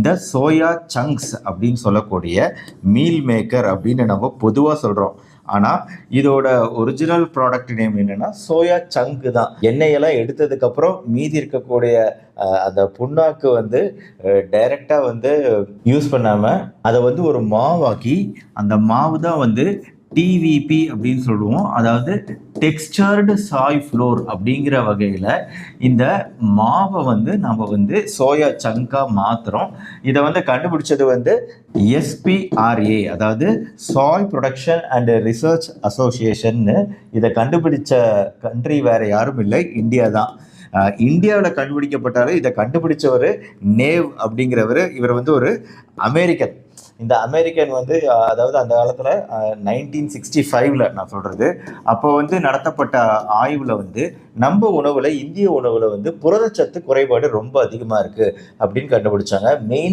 இந்த soya chunks அப்படின்னு சொல்லக்கூடிய மீல் மேக்கர் அப்படின்னு நம்ம பொதுவாக சொல்கிறோம். ஆனால் இதோட ஒரிஜினல் ப்ராடக்ட் நேம் என்னன்னா சோயா சங்க் தான். எண்ணெயெல்லாம் எடுத்ததுக்கப்புறம் மீதி இருக்கக்கூடிய அந்த புண்ணாக்கு வந்து டைரெக்டாக வந்து யூஸ் பண்ணாமல் அதை வந்து ஒரு மாவாக்கி அந்த மாவு தான் வந்து டிவிபி அப்படின்னு சொல்லுவோம். அதாவது டெக்ஸ்டர்டு சாய் ஃப்ளோர் அப்படிங்கிற வகையில் இந்த மாவை வந்து நம்ம வந்து சோயா சங்காக மாற்றுறோம். இதை வந்து கண்டுபிடிச்சது வந்து எஸ்பிஆர்ஏ, அதாவது சாய் ப்ரொடக்ஷன் அண்ட் ரிசர்ச் அசோசியேஷன்னு. இதை கண்டுபிடிச்ச கண்ட்ரி வேற யாரும் இல்லை, இந்தியா தான். இந்தியாவில் கண்டுபிடிக்கப்பட்டாலும் இதை கண்டுபிடிச்சவர் நேவ் அப்படிங்கிறவர். இவர் வந்து ஒரு அமெரிக்கன். இந்த அமெரிக்கன் வந்து அதாவது அந்த காலத்தில் 1965 நான் சொல்கிறது, அப்போ வந்து நடத்தப்பட்ட ஆய்வில் வந்து நம்ம உணவில், இந்திய உணவில் வந்து புரதச்சத்து குறைபாடு ரொம்ப அதிகமாக இருக்குது அப்படின்னு கண்டுபிடிச்சாங்க. மெயின்